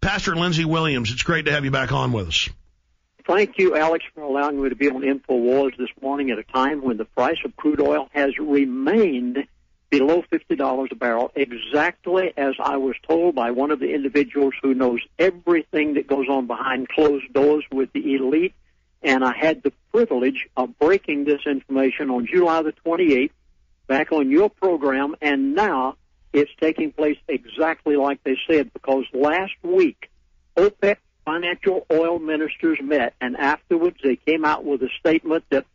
Pastor Lindsey Williams, it's great to have you back on with us. Thank you, Alex, for allowing me to be on InfoWars this morning at a time when the price of crude oil has remained below $50 a barrel, exactly as I was told by one of the individuals who knows everything that goes on behind closed doors with the elite. And I had the privilege of breaking this information on July the 28th back on your program, and now it's taking place exactly like they said, because last week OPEC financial oil ministers met, and afterwards they came out with a statement that,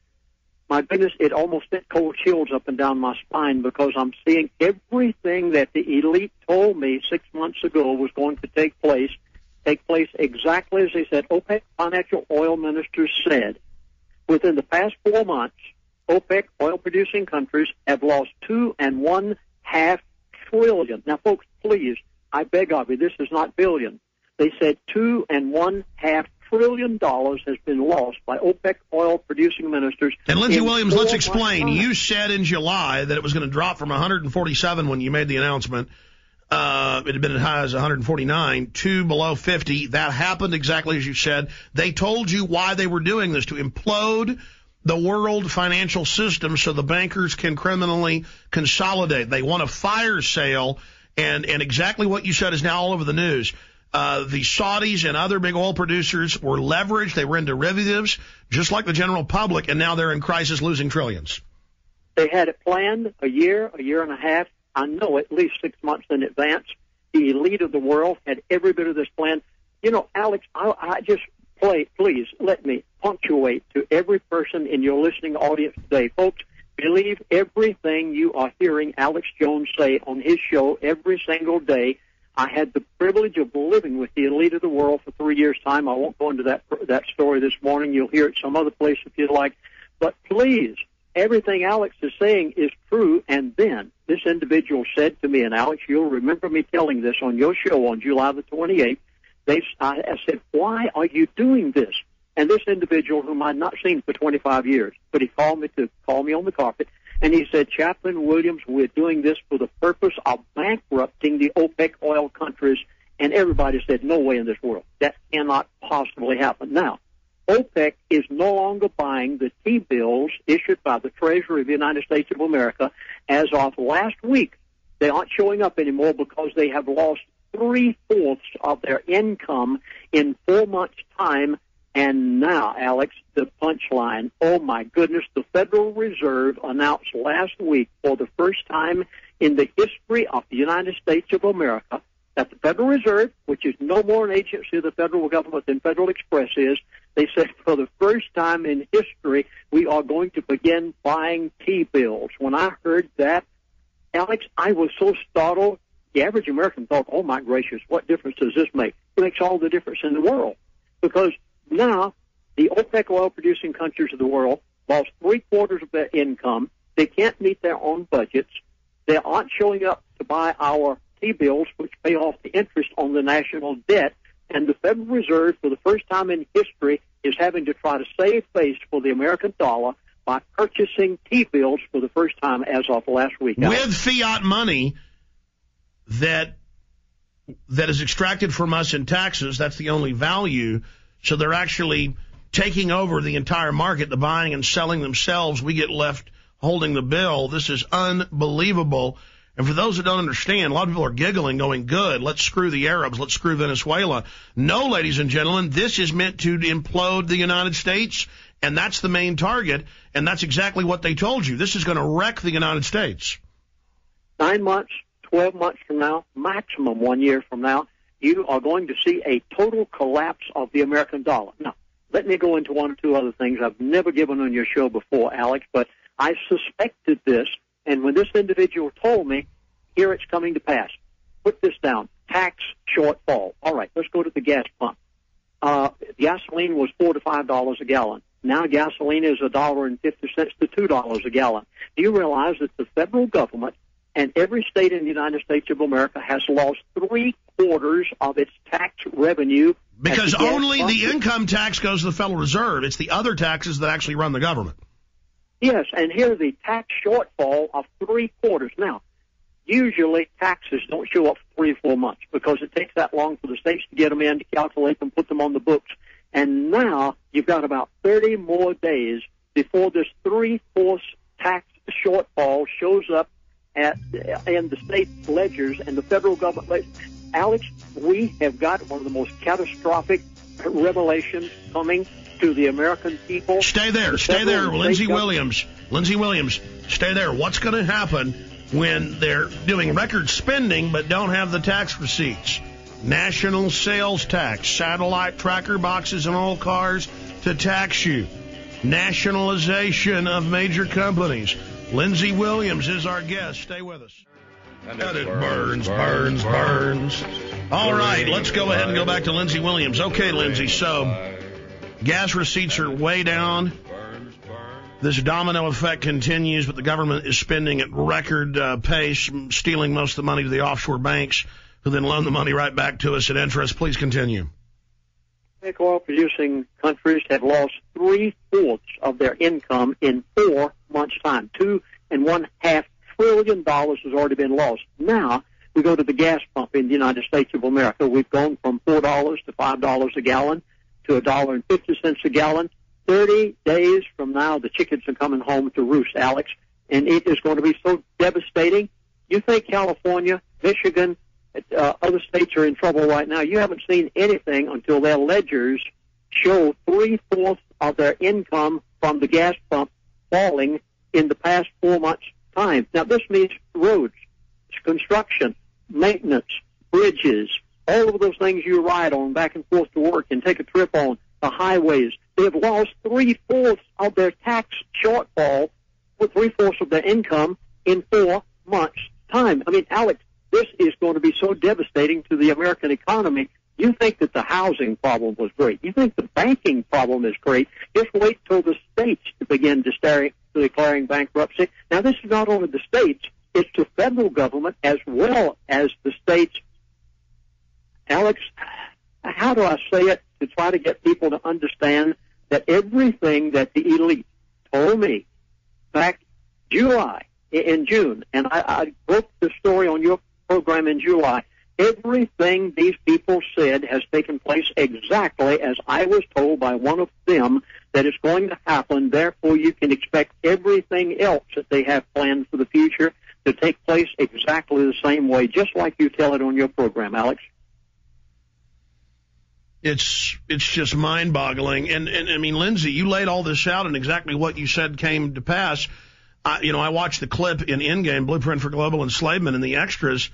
my goodness, it almost sent cold chills up and down my spine, because I'm seeing everything that the elite told me 6 months ago was going to take place exactly as they said. OPEC financial oil ministers said within the past 4 months, OPEC oil-producing countries have lost $2.5 trillion. Now, folks, please, I beg of you, this is not billion. They said $2.5 trillion has been lost by OPEC oil-producing ministers. And Lindsey Williams, let's explain. You said in July that it was going to drop from 147 when you made the announcement. It had been as high as 149 to below 50. That happened exactly as you said. They told you why they were doing this, to implode the world financial system so the bankers can criminally consolidate. They want a fire sale, and exactly what you said is now all over the news. The Saudis and other big oil producers were leveraged. They were in derivatives, just like the general public, and now they're in crisis, losing trillions. They had it planned a year and a half, I know at least 6 months in advance. The elite of the world had every bit of this plan. You know, Alex, I just please let me punctuate to every person in your listening audience today. Folks, believe everything you are hearing Alex Jones say on his show every single day. I had the privilege of living with the elite of the world for 3 years' time. I won't go into that story this morning. You'll hear it some other place if you'd like. But please, everything Alex is saying is true. And then this individual said to me, and Alex, you'll remember me telling this on your show on July the 28th, I said, why are you doing this? And this individual, whom I'd not seen for 25 years, but he called me on the carpet, and he said, Chaplain Williams, we're doing this for the purpose of bankrupting the OPEC oil countries. And everybody said, no way in this world. That cannot possibly happen. Now, OPEC is no longer buying the T-bills issued by the Treasury of the United States of America. As of last week, they aren't showing up anymore because they have lost 3/4 of their income in 4 months' time. And now, Alex, the punchline. Oh, my goodness, the Federal Reserve announced last week for the first time in the history of the United States of America that the Federal Reserve, which is no more an agency of the federal government than Federal Express is, they said for the first time in history, we are going to begin buying T-bills. When I heard that, Alex, I was so startled. The average American thought, oh, my gracious, what difference does this make? It makes all the difference in the world, because now the OPEC oil-producing countries of the world lost 3/4 of their income. They can't meet their own budgets. They aren't showing up to buy our T-bills, which pay off the interest on the national debt. And the Federal Reserve, for the first time in history, is having to try to save face for the American dollar by purchasing T-bills for the first time as of last week. With fiat money that is extracted from us in taxes, that's the only value. So they're actually taking over the entire market, the buying and selling themselves. We get left holding the bill. This is unbelievable. And for those that don't understand, a lot of people are giggling, going, good, let's screw the Arabs, let's screw Venezuela. No, ladies and gentlemen, this is meant to implode the United States, and that's the main target, and that's exactly what they told you. This is going to wreck the United States. 9 months, 12 months from now, maximum 1 year from now, you are going to see a total collapse of the American dollar. Now, let me go into one or two other things I've never given on your show before, Alex, but I suspected this, and when this individual told me, here it's coming to pass. Put this down. Tax shortfall. All right, let's go to the gas pump. Gasoline was $4 to $5 a gallon. Now gasoline is $1.50 to $2 a gallon. Do you realize that the federal government and every state in the United States of America has lost 3/4 of its tax revenue? Because only the income tax goes to the Federal Reserve. It's the other taxes that actually run the government. Yes, and here's the tax shortfall of 3/4. Now, usually taxes don't show up for 3 or 4 months because it takes that long for the states to get them in, to calculate them, put them on the books. And now you've got about 30 more days before this 3/4 tax shortfall shows up in the state ledgers and the federal government. Alex, we have got one of the most catastrophic revelations coming to the American people. Stay there, Lindsey Williams. Lindsey Williams, stay there. What's going to happen when they're doing record spending but don't have the tax receipts? National sales tax, satellite tracker boxes in all cars to tax you. Nationalization of major companies. Lindsey Williams is our guest. Stay with us. And it burns. All right, let's go ahead and go back to Lindsey Williams. Okay, Lindsey, so gas receipts are way down. This domino effect continues, but the government is spending at record pace, stealing most of the money to the offshore banks, who then loan the money right back to us at interest. Please continue. Oil-producing countries have lost 3/4 of their income in 4 months' time. $2.5 trillion has already been lost. Now we go to the gas pump in the United States of America. We've gone from $4 to $5 a gallon to $1.50 a gallon. 30 days from now, the chickens are coming home to roost, Alex, and it is going to be so devastating. You think California, Michigan, other states are in trouble right now. You haven't seen anything until their ledgers show 3/4 of their income from the gas pump falling in the past 4 months' time. Now, this means roads, construction, maintenance, bridges, all of those things you ride on back and forth to work and take a trip on, the highways. They have lost 3/4 of their tax shortfall, or 3/4 of their income in 4 months' time. I mean, Alex, this is going to be so devastating to the American economy. You think that the housing problem was great. You think the banking problem is great. Just wait till the states to begin declaring bankruptcy. Now, this is not only the states, it's the federal government as well as the states. Alex, how do I say it to try to get people to understand that everything that the elite told me back in June, and I broke the story on your program in July, everything these people said has taken place exactly as I was told by one of them that is going to happen. Therefore, you can expect everything else that they have planned for the future to take place exactly the same way, just like you tell it on your program, Alex. It's just mind-boggling. And I mean, Lindsey, you laid all this out, and exactly what you said came to pass. I watched the clip in Endgame, Blueprint for Global Enslavement, and the extras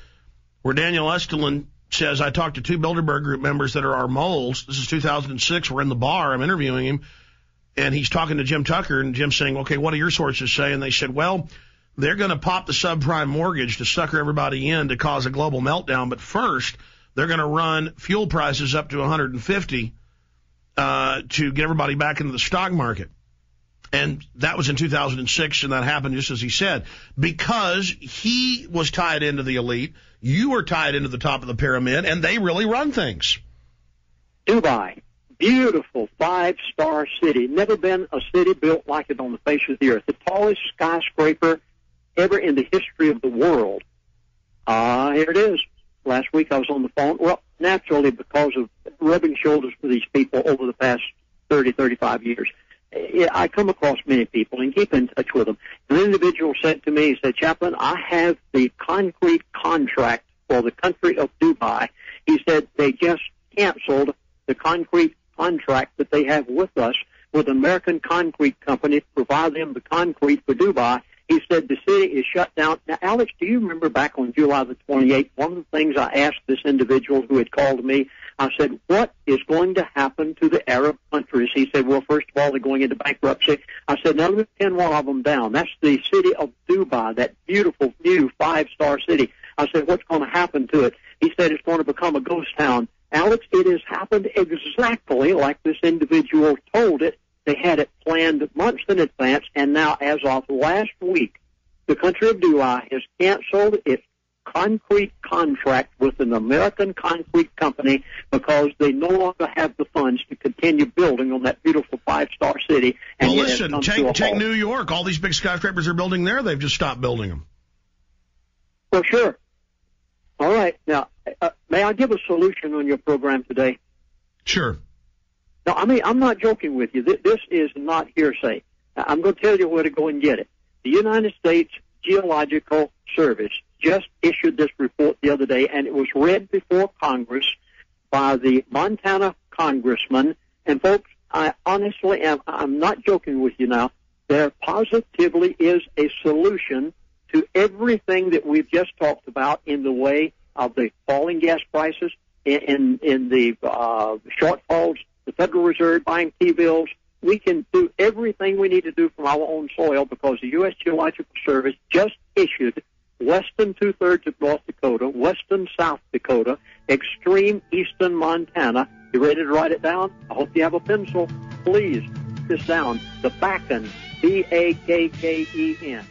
where Daniel Estelin says, I talked to 2 Bilderberg Group members that are our moles. This is 2006. We're in the bar. I'm interviewing him. And he's talking to Jim Tucker, and Jim's saying, okay, what do your sources say? And they said, well, they're going to pop the subprime mortgage to sucker everybody in to cause a global meltdown. But first, they're going to run fuel prices up to 150 to get everybody back into the stock market. And that was in 2006, and that happened just as he said. Because he was tied into the elite, you were tied into the top of the pyramid, and they really run things. Dubai, beautiful 5-star city. Never been a city built like it on the face of the earth. The tallest skyscraper ever in the history of the world. Here it is. Last week I was on the phone. Well, naturally, because of rubbing shoulders with these people over the past 30, 35 years. I come across many people and keep in touch with them. An individual said to me, he said, Chaplain, I have the concrete contract for the country of Dubai. He said they just canceled the concrete contract that they have with us with an American concrete company to provide them the concrete for Dubai. He said the city is shut down. Now, Alex, do you remember back on July the 28th, one of the things I asked this individual who had called me, I said, what is going to happen to the Arab countries? He said, well, first of all, they're going into bankruptcy. I said, now let me pin one of them down. That's the city of Dubai, that beautiful, new 5-star city. I said, what's going to happen to it? He said, it's going to become a ghost town. Alex, it has happened exactly like this individual told it. They had it planned months in advance, and now, as of last week, the country of Dubai has canceled its concrete contract with an American concrete company because they no longer have the funds to continue building on that beautiful 5-star city. And well, listen, take New York. All these big skyscrapers are building there. They've just stopped building them. For sure. All right. Now, may I give a solution on your program today? Sure. No, I mean, I'm not joking with you. This is not hearsay. I'm going to tell you where to go and get it. The United States Geological Service just issued this report the other day, and it was read before Congress by the Montana congressman. And folks, I honestly am, I'm not joking with you now. There positively is a solution to everything that we've just talked about in the way of the falling gas prices, in the shortfalls, the Federal Reserve buying T-bills. We can do everything we need to do from our own soil because the U.S. Geological Service just issued western two-thirds of North Dakota, western South Dakota, extreme eastern Montana. You ready to write it down? I hope you have a pencil. Please, write this down. The Bakken, B-A-K-K-E-N.